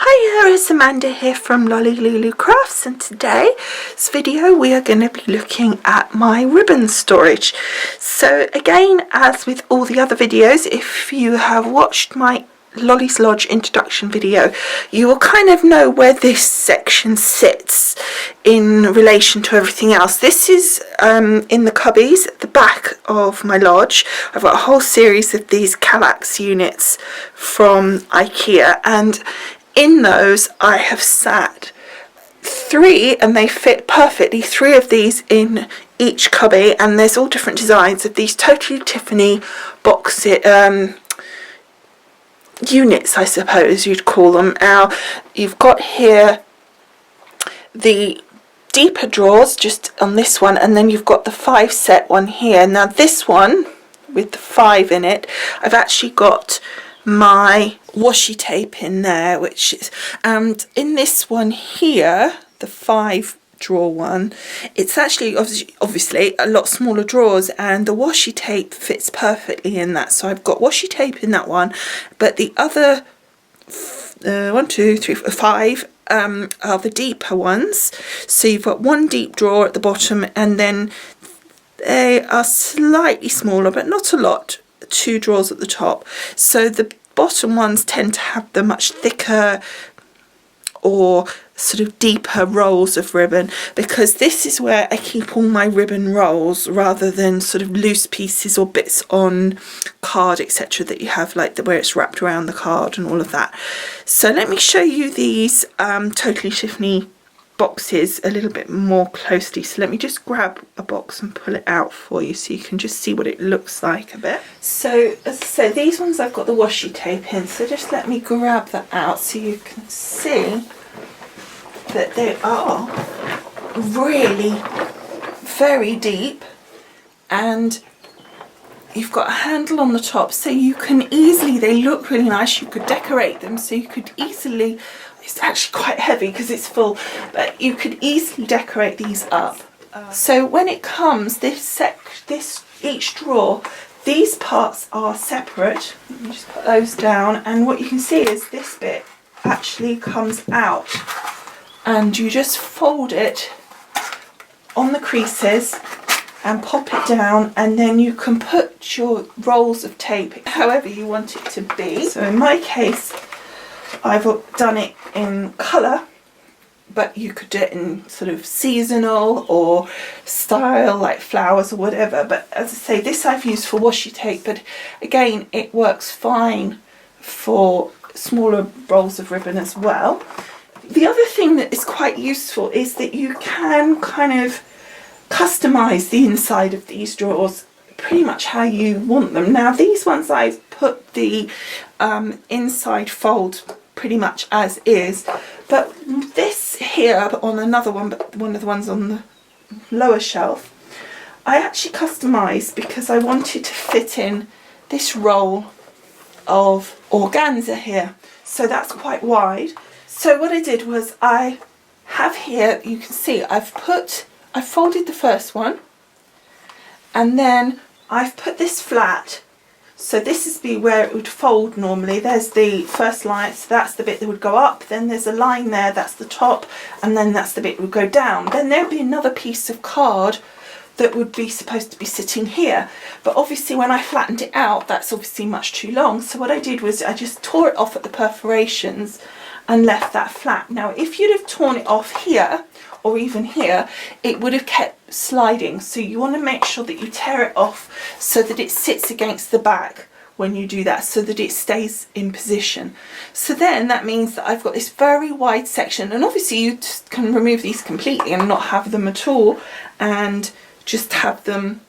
Hiya, it's Amanda here from Lolli Lulu Crafts, and today's video we are going to be looking at my ribbon storage. So again, as with all the other videos, if you have watched my Lolli's Lodge introduction video, you will kind of know where this section sits in relation to everything else. This is in the cubbies at the back of my lodge. I've got a whole series of these Kallax units from IKEA, and in those I have sat three, and they fit perfectly, three of these in each cubby, and there's all different designs of these totally Tiffany boxes, units I suppose you'd call them. Now you've got here the deeper drawers just on this one, and then you've got the 5 set one here. Now this one with the 5 in it, I've actually got my washi tape in there, which is, and in this one here, the 5 drawer one, it's actually obviously a lot smaller drawers, and the washi tape fits perfectly in that. So I've got washi tape in that one, but the other 1, 2, 3, 4, 5 are the deeper ones. So you've got one deep drawer at the bottom, and then they are slightly smaller but not a lot, 2 drawers at the top. So the bottom ones tend to have the much thicker or sort of deeper rolls of ribbon, because this is where I keep all my ribbon rolls, rather than sort of loose pieces or bits on card, etc., that you have, like where it's wrapped around the card and all of that. So let me show you these totally Tiffany boxes a little bit more closely. So let me just grab a box and pull it out for you so you can just see what it looks like a bit. So as I said, these ones I've got the washi tape in, so just let me grab that out so you can see that they are really very deep, and you've got a handle on the top, so you can easily, they look really nice, you could decorate them, so you could easily, it's actually quite heavy because it's full, but you could easily decorate these up. So when it comes, each drawer, these parts are separate. Let me just put those down, and what you can see is this bit actually comes out, and you just fold it on the creases and pop it down, and then you can put your rolls of tape however you want it to be. So in my case, I've done it in colour, but you could do it in sort of seasonal or style, like flowers or whatever. But as I say, this I've used for washi tape, but again, it works fine for smaller rolls of ribbon as well. The other thing that is quite useful is that you can kind of customise the inside of these drawers pretty much how you want them. Now these ones I've put the inside fold pretty much as is, but this here on another one, but one of the ones on the lower shelf, I actually customised because I wanted to fit in this roll of organza here, so that's quite wide. So what I did was, I have here, you can see I folded the first one, and then I've put this flat. So this is where it would fold normally. There's the first line, so that's the bit that would go up, then there's a line there, that's the top, and then that's the bit that would go down. Then there would be another piece of card that would be supposed to be sitting here, but obviously when I flattened it out, that's obviously much too long. So what I did was I just tore it off at the perforations and left that flat. Now if you'd have torn it off here or even here, it would have kept sliding. So you want to make sure that you tear it off so that it sits against the back when you do that, so that it stays in position. So then that means that I've got this very wide section, and obviously you just can remove these completely and not have them at all, and just have them,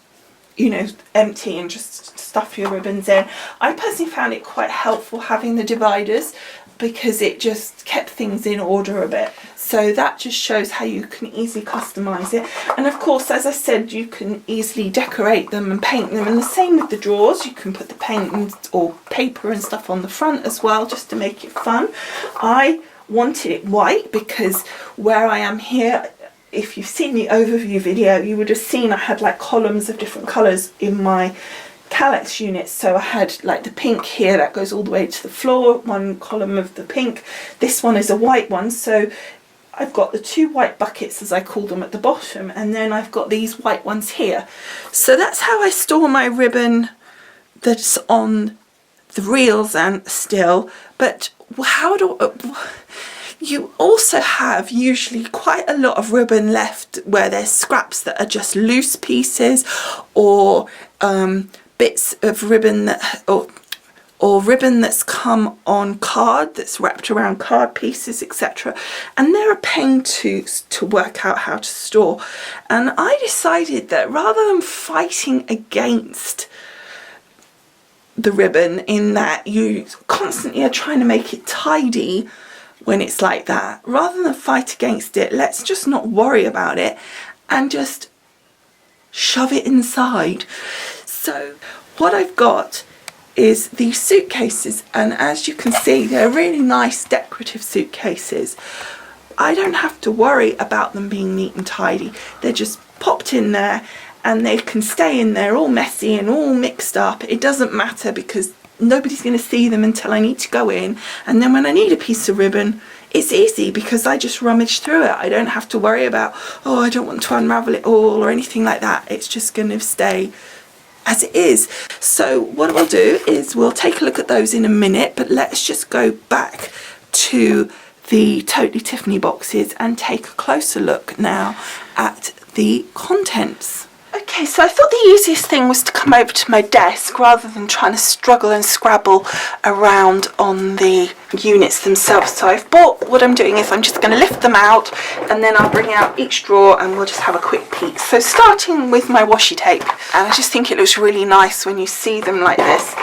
you know, empty and just stuff your ribbons in. I personally found it quite helpful having the dividers, because it just kept things in order a bit. So that just shows how you can easily customise it. And of course, as I said, you can easily decorate them and paint them, and the same with the drawers. You can put the paint or paper and stuff on the front as well, just to make it fun. I wanted it white because where I am here, if you've seen the overview video, you would have seen I had like columns of different colours in my kallax units. So I had like the pink here that goes all the way to the floor, one column of the pink. This one is a white one, so I've got the 2 white buckets, as I call them, at the bottom, and then I've got these white ones here. So that's how I store my ribbon that's on the reels and still. But how do you also have usually quite a lot of ribbon left where there's scraps that are just loose pieces, or bits of ribbon that, or ribbon that's come on card, that's wrapped around card pieces, etc. And they're a pain to work out how to store. And I decided that rather than fighting against the ribbon, in that you constantly are trying to make it tidy when it's like that, rather than fight against it, let's just not worry about it and just shove it inside. So what I've got is these suitcases, and as you can see, they're really nice decorative suitcases. I don't have to worry about them being neat and tidy. They're just popped in there, and they can stay in there all messy and all mixed up. It doesn't matter, because nobody's going to see them until I need to go in, and then when I need a piece of ribbon, it's easy because I just rummage through it. I don't have to worry about, oh, I don't want to unravel it all or anything like that. It's just going to stay as it is. So what we'll do is we'll take a look at those in a minute, but let's just go back to the Totally Tiffany boxes and take a closer look now at the contents. Okay, so I thought the easiest thing was to come over to my desk rather than trying to struggle and scrabble around on the units themselves. So what I'm doing is I'm just going to lift them out, and then I'll bring out each drawer and we'll just have a quick peek. So starting with my washi tape, and I just think it looks really nice when you see them like this,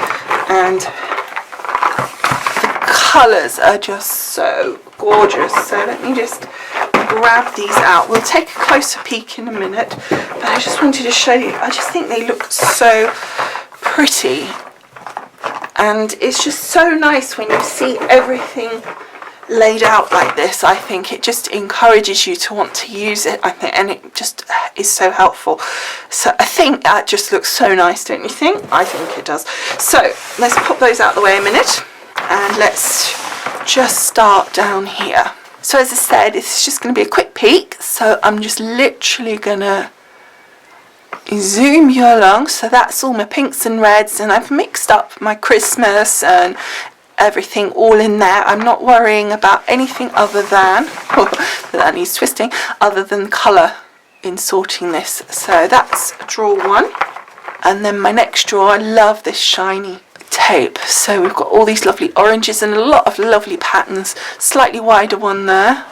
and the colours are just so gorgeous. So let me just grab these out. We'll take a closer peek in a minute, but I just wanted to show you, I just think they look so pretty, and it's just so nice when you see everything laid out like this. I think it just encourages you to want to use it, I think, and it just is so helpful. So I think that just looks so nice, don't you think? I think it does. So let's pop those out the way a minute, and let's just start down here. So as I said, it's just going to be a quick peek, so I'm just literally going to zoom you along. So that's all my pinks and reds, and I've mixed up my Christmas and everything all in there. I'm not worrying about anything other than, that needs twisting, other than colour in sorting this. So that's drawer 1. And then my next drawer, I love this shiny tape. So we've got all these lovely oranges and a lot of lovely patterns. Slightly wider one there,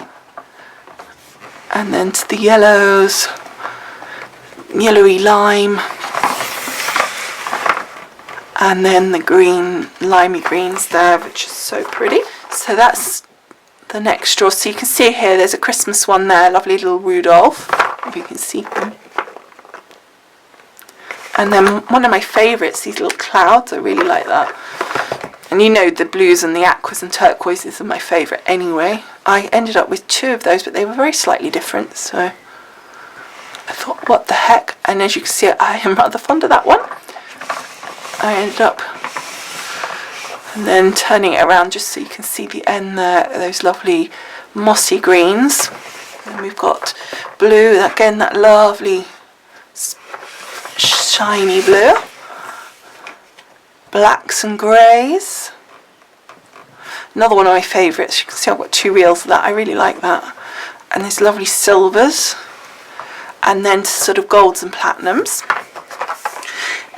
and then to the yellows, yellowy lime, and then the green, limey greens there, which is so pretty. So that's the next drawer. So you can see here there's a Christmas one there, lovely little Rudolph, if you can see him. And then one of my favourites, these little clouds, I really like that. And you know the blues and the aquas and turquoises are my favourite anyway. I ended up with 2 of those, but they were very slightly different, so I thought, what the heck? And as you can see, I am rather fond of that one. I ended up, and then turning it around just so you can see the end there, those lovely mossy greens. And we've got blue, again that lovely shiny blue, blacks and greys. Another one of my favourites. You can see I've got 2 reels of that. I really like that. And there's lovely silvers, and then sort of golds and platinums.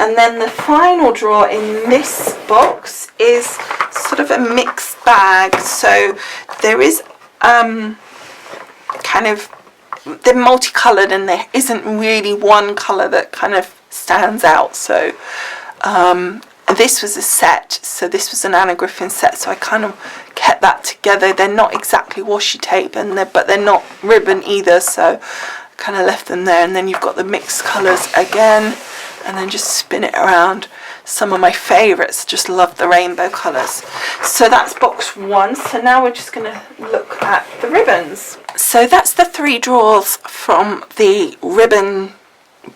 And then the final drawer in this box is sort of a mixed bag. So there is kind of, they're multicoloured, and there isn't really one colour that kind of stands out. So this was a set, so this was an Anna Griffin set, so I kind of kept that together. They're not exactly washi tape, but they're not ribbon either, so I kind of left them there. And then you've got the mixed colours again, and then just spin it around. Some of my favourites, just love the rainbow colours. So that's box 1. So now we're just going to look at the ribbons. So that's the 3 drawers from the ribbon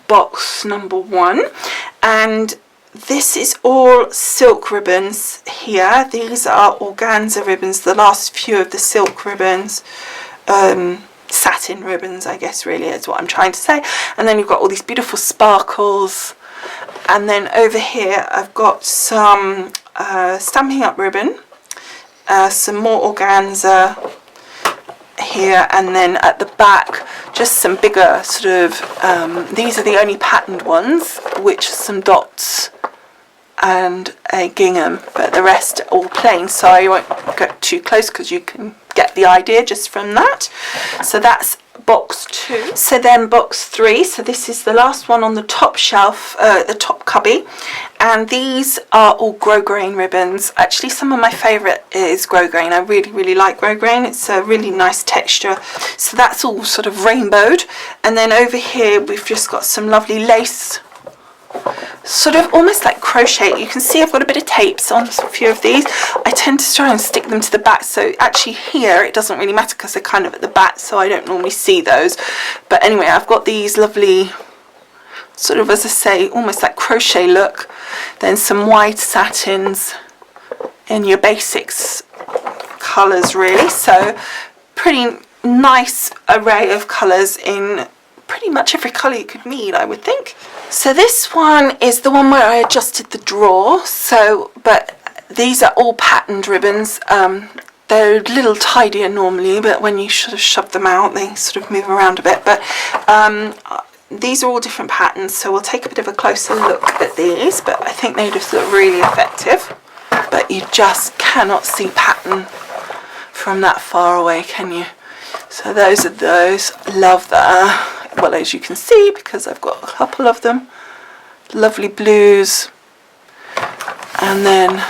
box number 1, and this is all silk ribbons here. These are organza ribbons, the last few of the silk ribbons. Satin ribbons, I guess, really is what I'm trying to say. And then you've got all these beautiful sparkles. And then over here I've got some Stampin' Up ribbon, some more organza here, and then at the back just some bigger sort of, these are the only patterned ones, which are some dots and a gingham, but the rest are all plain, so I won't go too close because you can get the idea just from that. So that's box 2. So then box 3, so this is the last one on the top shelf, the top cubby, and these are all grosgrain ribbons. Actually, some of my favourite is grosgrain. I really like grosgrain. It's a really nice texture. So that's all sort of rainbowed. And then over here we've just got some lovely lace, sort of almost like crochet. You can see I've got a bit of tapes on a few of these. I tend to try and stick them to the back, so actually here it doesn't really matter because they're kind of at the back, so I don't normally see those. But anyway, I've got these lovely sort of, as I say, almost like crochet look. Then some wide satins in your basics colours really, so pretty nice array of colours in pretty much every colour you could need, I would think. So this one is the one where I adjusted the drawer, so, but these are all patterned ribbons. They're a little tidier normally, but when you sort of shove them out they sort of move around a bit. But these are all different patterns, so we'll take a bit of a closer look at these, but I think they just look really effective. But you just cannot see pattern from that far away, can you? So those are those. Love that. Well, as you can see, because I've got a couple of them. Lovely blues. And then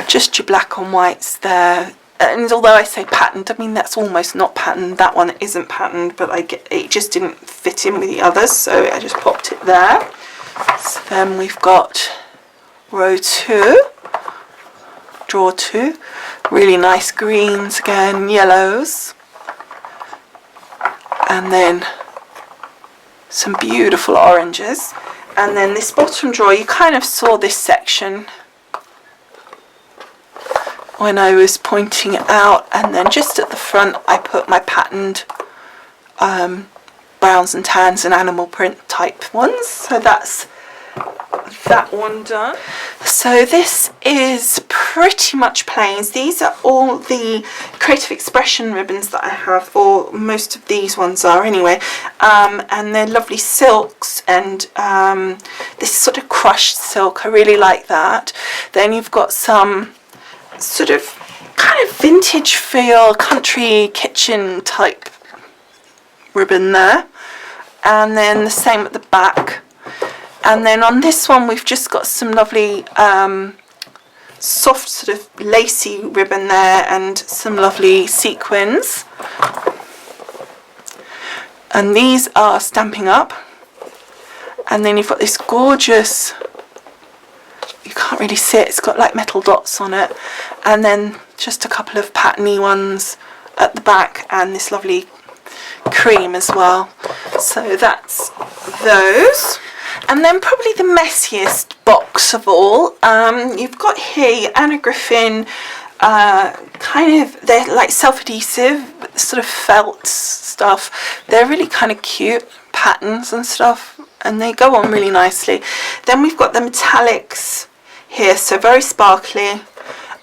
just your black on whites there. And although I say patterned, I mean that's almost not patterned. That one isn't patterned, but it just didn't fit in with the others, so I just popped it there. So then we've got row 2, drawer 2. Really nice greens again, yellows. And then some beautiful oranges. And then this bottom drawer, you kind of saw this section when I was pointing it out, and then just at the front I put my patterned browns and tans and animal print type ones. So that's that one done. So this is pretty much plains. These are all the creative expression ribbons that I have, or most of these ones are anyway, and they're lovely silks, and this sort of crushed silk, I really like that. Then you've got some sort of kind of vintage feel, country kitchen type ribbon there, and then the same at the back. And then on this one we've just got some lovely soft sort of lacy ribbon there, and some lovely sequins. And these are Stampin' Up. And then you've got this gorgeous, you can't really see it, it's got like metal dots on it, and then just a couple of patterny ones at the back, and this lovely cream as well. So that's those. And then probably the messiest box of all, you've got here Anna Griffin, kind of, they're like self-adhesive, sort of felt stuff. They're really kind of cute patterns and stuff, and they go on really nicely. Then we've got the metallics here, so very sparkly,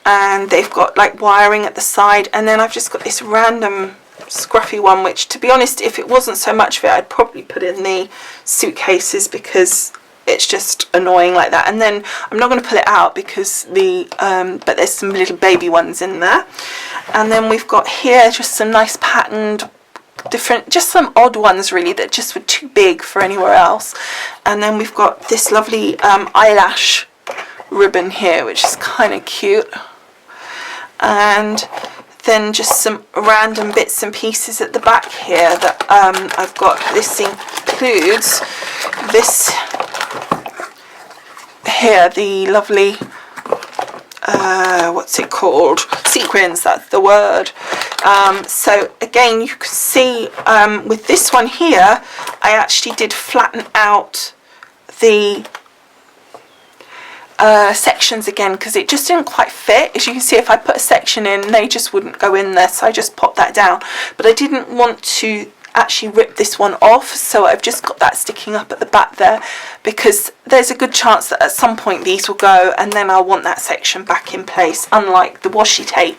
and they've got like wiring at the side. And then I've just got this random scruffy one, which, to be honest, if it wasn't so much of it, I'd probably put in the suitcases because it's just annoying like that. And then I'm not going to pull it out because the but there's some little baby ones in there. And then we've got here just some nice patterned different, just some odd ones really that just were too big for anywhere else. And then we've got this lovely eyelash ribbon here, which is kind of cute. And then just some random bits and pieces at the back here that I've got. This includes this here, the lovely what's it called, sequins, that's the word. So again, you can see with this one here, I actually did flatten out the sections again because it just didn't quite fit. As you can see, if I put a section in, they just wouldn't go in there, so I just popped that down. But I didn't want to actually rip this one off, so I've just got that sticking up at the back there, because there's a good chance that at some point these will go, and then I'll want that section back in place. Unlike the washi tape,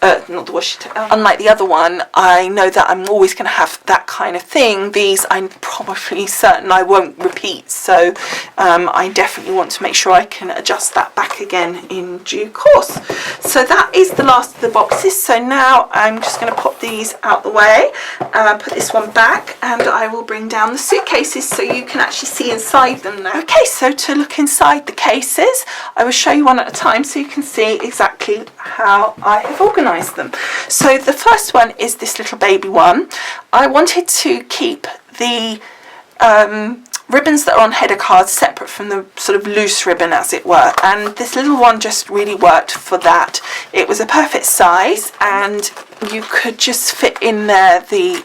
not the washi tape, unlike the other one, I know that I'm always going to have that kind of thing. These I'm probably certain I won't repeat, so I definitely want to make sure I can adjust that back again in due course. So that is the last of the boxes. So now I'm just going to pop these out the way, put this one back, and I will bring down the suitcases so you can actually see inside them now. Okay, so to look inside the cases, I will show you one at a time so you can see exactly how I have organised them. So the first one is this little baby one. I wanted to keep the ribbons that are on header cards separate from the sort of loose ribbon, as it were, and this little one just really worked for that. It was a perfect size, and you could just fit in there the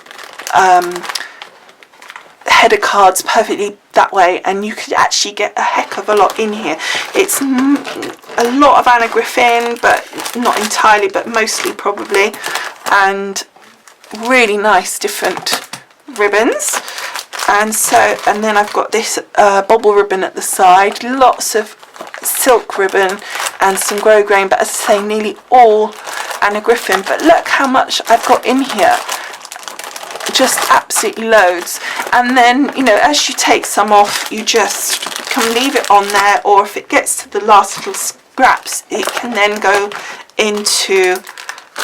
header cards perfectly that way, and you could actually get a heck of a lot in here. It's a lot of Anna Griffin, but not entirely, but mostly probably, and really nice different ribbons. And then I've got this bobble ribbon at the side, lots of silk ribbon and some grosgrain, but as I say, nearly all Anna Griffin. But look how much I've got in here, just absolutely loads. And then, you know, as you take some off, you just can leave it on there, or if it gets to the last little scraps, it can then go into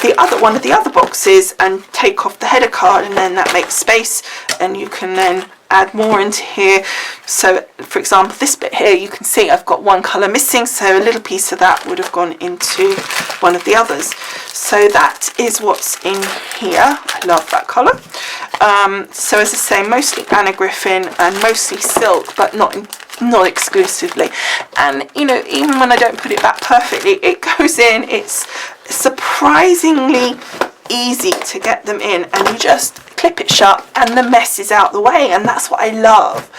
the other one of the other boxes and take off the header card, and then that makes space, and you can then add more into here. So for example, this bit here, you can see I've got one colour missing, so a little piece of that would have gone into one of the others. So that is what's in here. I love that colour. So as I say, mostly Anna Griffin and mostly silk, but not exclusively. And you know, even when I don't put it back perfectly, it goes in. It's surprisingly easy to get them in, and you just clip it shut and the mess is out the way, and that's what I love.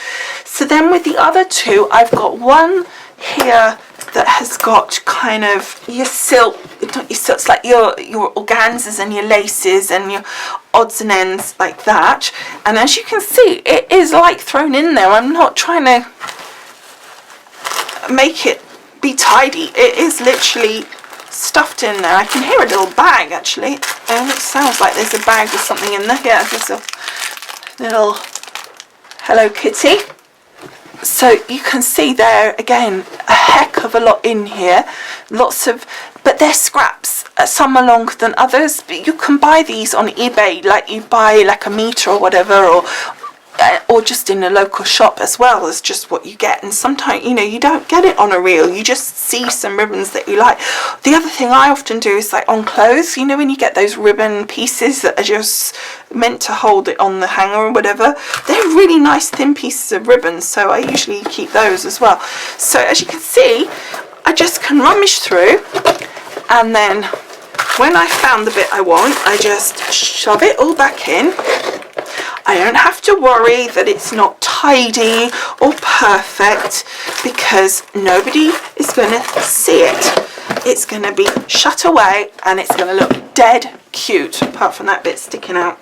So then with the other two, I've got one here that has got kind of your silk, not your silks, like your organzas and your laces and your odds and ends like that. And as you can see, it is like thrown in there. I'm not trying to make it be tidy. It is literally stuffed in there. I can hear a little bag actually, and it sounds like there's a bag with something in there. Yeah, there's a little Hello Kitty. So you can see there again, a heck of a lot in here, lots of, but they're scraps. Some are longer than others, but you can buy these on eBay, like you buy like a meter or whatever, or just in a local shop as well. As just what you get. And sometimes, you know, you don't get it on a reel, you just see some ribbons that you like. The other thing I often do is like on clothes, you know, when you get those ribbon pieces that are just meant to hold it on the hanger or whatever, they're really nice thin pieces of ribbon, so I usually keep those as well. So as you can see, I just can rummage through, and then when I found the bit I want, I just shove it all back in. I don't have to worry that it's not tidy or perfect, because nobody is going to see it. It's going to be shut away, and it's going to look dead cute, apart from that bit sticking out.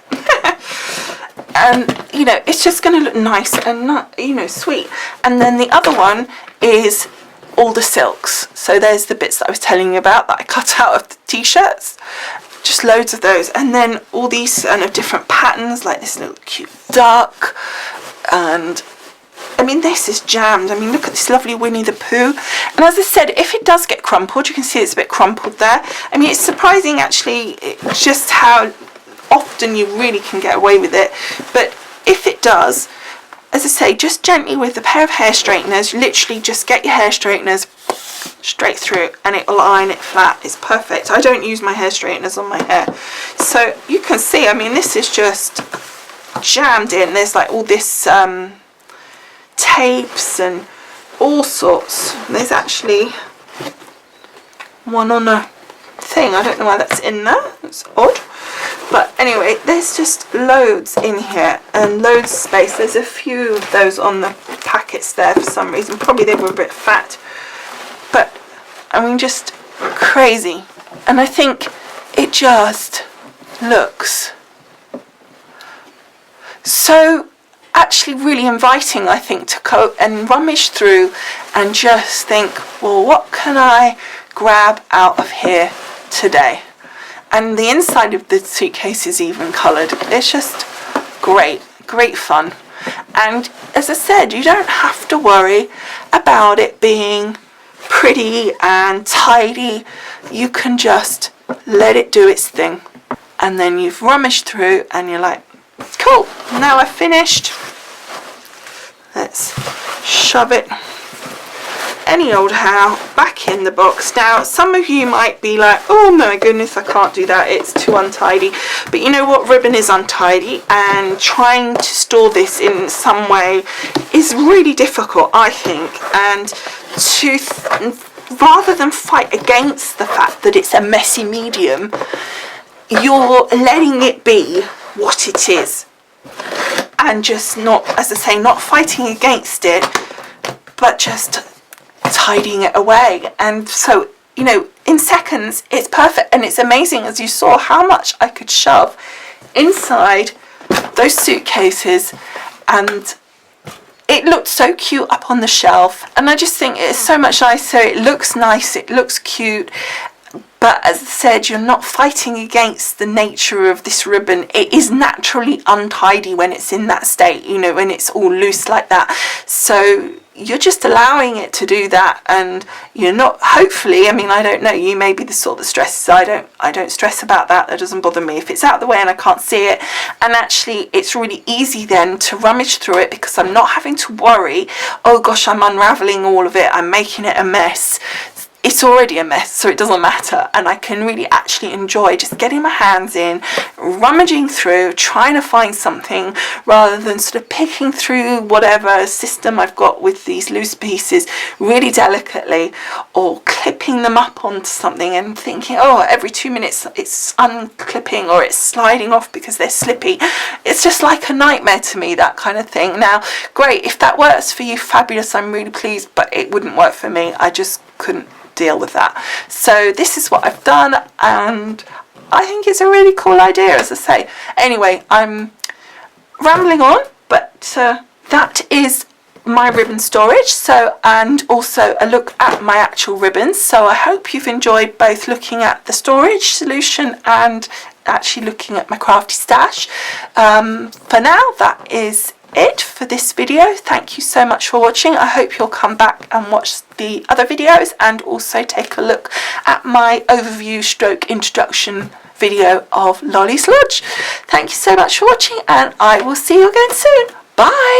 And, you know, it's just going to look nice and, not, you know, sweet. And then the other one is all the silks. So there's the bits that I was telling you about that I cut out of the t-shirts. Just loads of those, and then all these kind of different patterns, like this little cute duck, and I mean this is jammed. I mean, look at this lovely Winnie the Pooh. And as I said, if it does get crumpled, you can see it's a bit crumpled there. I mean, it's surprising actually just how often you really can get away with it. But if it does, as I say, just gently with a pair of hair straighteners, literally just get your hair straighteners straight through, and it will iron it flat. It's perfect. I don't use my hair straighteners on my hair, so you can see, I mean, this is just jammed in. There's like all this tapes and all sorts. There's actually one on a thing. I don't know why that's in there. It's odd. But anyway, there's just loads in here and loads of space. There's a few of those on the packets there for some reason. Probably they were a bit fat. I mean, just crazy. And I think it just looks so actually really inviting, I think, to go and rummage through and just think, well, what can I grab out of here today? And the inside of the suitcase is even coloured. It's just great fun. And as I said, you don't have to worry about it being pretty and tidy. You can just let it do its thing. And then you've rummaged through and you're like, cool, now I've finished. Let's shove it any old how back in the box. Now, some of you might be like, oh my goodness, I can't do that, it's too untidy. But you know what, ribbon is untidy, and trying to store this in some way is really difficult, I think. And rather than fight against the fact that it's a messy medium, you're letting it be what it is, and just not, as I say, not fighting against it, but just tidying it away. And so, you know, in seconds it's perfect, and it's amazing, as you saw, how much I could shove inside those suitcases, and it looked so cute up on the shelf. And I just think it's so much nicer, it looks nice, it looks cute. But as I said, you're not fighting against the nature of this ribbon. It is naturally untidy when it's in that state, you know, when it's all loose like that. So you're just allowing it to do that, and you're not, hopefully, I mean, I don't know, you may be the sort that stresses. I don't stress about that. That doesn't bother me. If it's out of the way and I can't see it, and actually it's really easy then to rummage through it, because I'm not having to worry, oh gosh, I'm unraveling all of it, I'm making it a mess. It's already a mess, so it doesn't matter, and I can really actually enjoy just getting my hands in, rummaging through, trying to find something, rather than sort of picking through whatever system I've got with these loose pieces really delicately, or clipping them up onto something and thinking, oh, every 2 minutes it's unclipping or it's sliding off because they're slippy. It's just like a nightmare to me, that kind of thing. Now, great, if that works for you, fabulous, I'm really pleased, but it wouldn't work for me. I just couldn't deal with that. So this is what I've done, and I think it's a really cool idea, as I say. Anyway, I'm rambling on, but that is my ribbon storage, so, and also a look at my actual ribbons. So I hope you've enjoyed both looking at the storage solution and actually looking at my crafty stash. For now, that is it for this video. Thank you so much for watching. I hope you'll come back and watch the other videos, and also take a look at my overview stroke introduction video of Lolli's Lodge. Thank you so much for watching, and I will see you again soon. Bye.